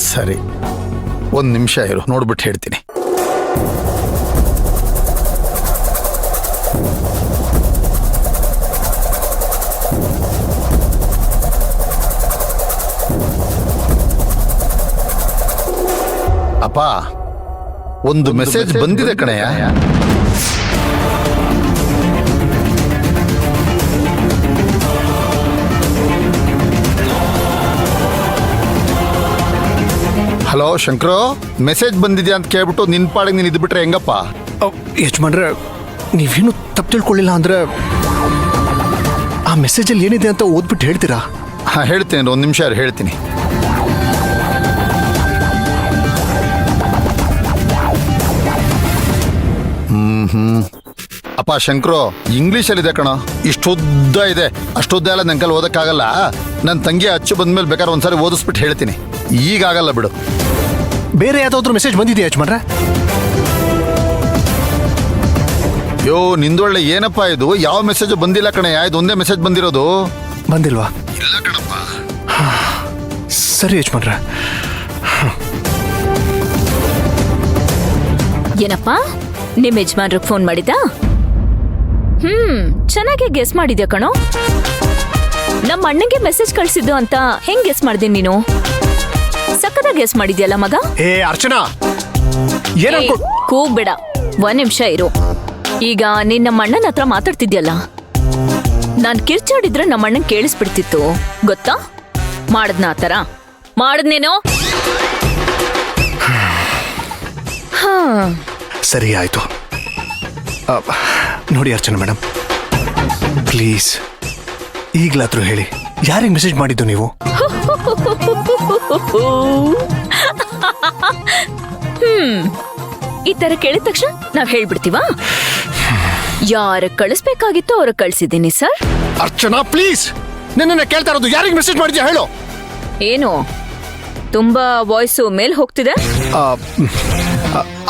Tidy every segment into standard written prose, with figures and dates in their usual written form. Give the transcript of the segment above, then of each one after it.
ಸರಿ, ಒಂದು ನಿಮಿಷ ಇರು, ನೋಡ್ಬಿಟ್ಟು ಹೇಳ್ತೀನಿ. ಅಪ್ಪ, ಒಂದು ಮೆಸೇಜ್ ಬಂದಿದೆ ಕಣಯ್ಯ. ಹಲೋ ಶಂಕರು, ಮೆಸೇಜ್ ಬಂದಿದ್ಯಾ ಅಂತ ಕೇಳ್ಬಿಟ್ಟು ನಿನ್ ಪಾಡಿಗೆ ನೀನು ಇದ್ಬಿಟ್ರೆ ಹೆಂಗಪ್ಪ? ಯಜಮಾನ್ರೆ, ನೀವೇನು ತಪ್ಪು ತಿಳ್ಕೊಳ್ಳಿಲ್ಲ ಅಂದ್ರೆ ಆ ಮೆಸೇಜಲ್ಲಿ ಏನಿದೆ ಅಂತ ಓದ್ಬಿಟ್ಟು ಹೇಳ್ತೀರಾ? ಹಾಂ, ಹೇಳ್ತೀನಿ, ಒಂದು ನಿಮಿಷ ಹೇಳ್ತೀನಿ. ಅಪ್ಪ ಶಂಕರು, ಇಂಗ್ಲೀಷಲ್ಲಿದೆ ಕಣ, ಇಷ್ಟುದ್ದ ಇದೆ. ಅಷ್ಟುದ್ದ ಎಲ್ಲ ನನ್ನ ಕೈಲಿ ಓದಕ್ಕಾಗಲ್ಲ. ನನ್ನ ತಂಗಿ ಅಚ್ಚು ಬಂದ್ಮೇಲೆ ಬೇಕಾದ್ರೆ ಒಂದ್ಸಾರಿ ಓದಿಸ್ಬಿಟ್ಟು ಹೇಳ್ತೀನಿ, ಈಗಾಗಲ್ಲ ಬಿಡು. ಬೇರೆ ಯಾವ್ದಾದ್ರು ಮೆಸೇಜ್ ಬಂದಿದೆಯಾ ಯಜಮಾನ್ರೆ? ಯೋ ನಿಂದೊಳ್ಳೆ, ಏನಪ್ಪ ಇದು? ಯಾವ ಮೆಸೇಜ್ ಬಂದಿಲ್ಲ ಕಣಯ್ಯ, ಇದೊಂದೇ ಮೆಸೇಜ್ ಬಂದಿರೋದು. ಬಂದಿಲ್ವಾ? ಇಲ್ಲ ಕಣಪ್ಪ. ಸರಿ ಯಜಮಾನ್ರೆ. ಏನಪ್ಪ, ನಿಮ್ ಯಜಮಾನ್ರಿಗೆ ಫೋನ್ ಮಾಡಿದ್ದ? ಚೆನ್ನಾಗಿ ಗೆಸ್ ಮಾಡಿದ್ಯಾ ಕಣೋ. ನಮ್ಮ ಅಣ್ಣಂಗೆ ಮೆಸೇಜ್ ಕಳ್ಸಿದ್ದು ಅಂತ ಹೆಂಗ್ ಗೆಸ್ ಮಾಡ್ದೀನಿ ನೀನು? ಸಕ್ಕದಾಗ ಗೆಸ್ ಮಾಡಿದ್ಯಲ್ಲ ಮಗ. ಏ ಅರ್ಚನಾ, ಕೂಗ್ಬೇಡ, ಒಂದ್ ನಿಮಿಷ ಇರು. ಈಗ ನೀನ್ ನಮ್ಮ ಅಣ್ಣನ ಹತ್ರ ಮಾತಾಡ್ತಿದ್ಯಲ್ಲ, ನಾನ್ ಕಿರ್ಚಾಡಿದ್ರೆ ನಮ್ಮ ಅಣ್ಣನ್ ಕೇಳಿಸ್ಬಿಡ್ತಿತ್ತು ಗೊತ್ತಾ? ಮಾಡದ್ನ ಆತರ ಮಾಡದ್ನೇನೋ. ಸರಿ ಆಯ್ತು. ನೋಡಿ ಅರ್ಚನಾ ಮೇಡಮ್, ಪ್ಲೀಸ್ ಈಗ್ಲಾದ್ರೂ ಹೇಳಿ, ಯಾರಿಗೆ ಮೆಸೇಜ್ ಮಾಡಿದ್ದು ನೀವು? ಈ ತರ ಕೇಳಿದ ತಕ್ಷಣ ನಾವ್ ಹೇಳ್ಬಿಡ್ತೀವ? ಯಾರ ಕಳಿಸ್ಬೇಕಾಗಿತ್ತು ಅವ್ರ ಕಳ್ಸಿದ್ದೀನಿ ಸರ್. ಅರ್ಚನಾ ಪ್ಲೀಸ್, ನಿನ್ನ ಕೇಳ್ತಾ ಇರೋದು ಯಾರಿಗೆ ಮೆಸೇಜ್ ಮಾಡಿದ್ಯಾ ಹೇಳು. ಏನು ತುಂಬಾ ವಾಯ್ಸು ಮೇಲ್ ಹೋಗ್ತಿದೆ?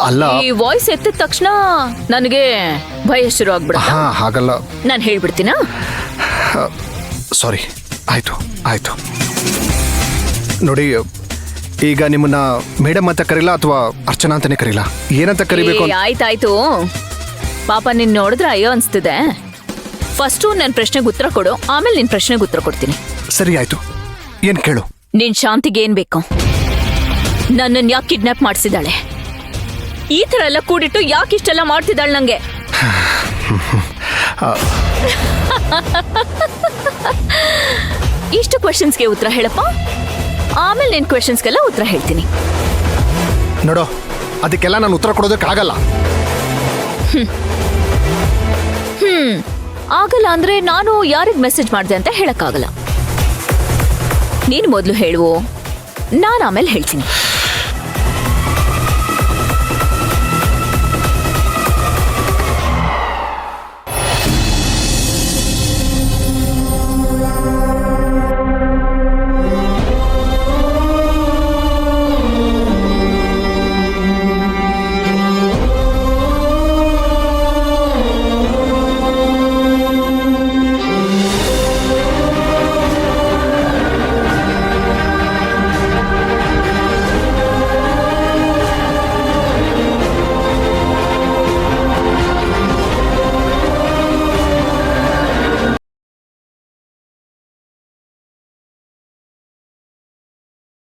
ಅಲ್ಲ, ಈ ವಾಯ್ಸ್ ಎತ್ತಿದ ತಕ್ಷಣ ನನಗೆ ಭಯ ಶುರು ಆಗ್ಬಿಡುತ್ತೆ. ಹಾಗಲ್ಲ, ನಾನು ಹೇಳ್ಬಿಡ್ತೀನಾ? ಸಾರಿ, ಆಯ್ತು ಆಯ್ತು. ನೋಡಿ, ಈಗ ನಿಮ್ಮನ್ನ ಮೇಡಮ್ ಅಂತ ಕರೀಲ ಅಥವಾ ಅರ್ಚನಾ ಅಂತಾನೆ ಕರೀಲ? ಏನಂತ ಕರಿಬೇಕು? ಆಯ್ತಾಯ್ತು. ಪಾಪ ನಿನ್ ನೋಡಿದ್ರೆ ಅಯ್ಯೋ ಅನ್ಸ್ತಿದೆ. ಫಸ್ಟು ನನ್ನ ಪ್ರಶ್ನೆಗೆ ಉತ್ತರ ಕೊಡು, ಆಮೇಲೆ ನಿನ್ ಪ್ರಶ್ನೆಗೆ ಉತ್ತರ ಕೊಡ್ತೀನಿ. ಸರಿ ಆಯ್ತು, ಏನ್ ಕೇಳು. ನಿನ್ ಶಾಂತಿಗೆ ಏನ್ ಬೇಕು? ನನ್ನನ್ನು ಯಾಕೆ ಕಿಡ್ನಾಪ್ ಮಾಡಿಸಿದಾಳೆ? ಈ ತರ ಎಲ್ಲ ಕೂಡಿಟ್ಟು ಯಾಕೆ ಇಷ್ಟೆಲ್ಲ ಮಾಡ್ತಿದ್ದಾಳೆ ನಂಗೆ? ಇಷ್ಟು ಕ್ವೆಶನ್ಸ್ಗೆ ಉತ್ತರ ಹೇಳಪ್ಪ, ಆಮೇಲೆ ನಿನ್ ಕ್ವೆಶನ್ಸ್ಗೆಲ್ಲ ಉತ್ತರ ಹೇಳ್ತೀನಿ. ನೋಡೋ, ಅದಕ್ಕೆಲ್ಲ ನಾನು ಉತ್ತರ ಕೊಡೋದಕ್ಕಾಗಲ್ಲ. ಆಗಲ್ಲ ಅಂದ್ರೆ ನಾನು ಯಾರಿಗ್ ಮೆಸೇಜ್ ಮಾಡಿದೆ ಅಂತ ಹೇಳಕ್ಕಾಗಲ್ಲ. ನೀನ್ ಮೊದ್ಲು ಹೇಳುವು, ನಾನು ಆಮೇಲೆ ಹೇಳ್ತೀನಿ.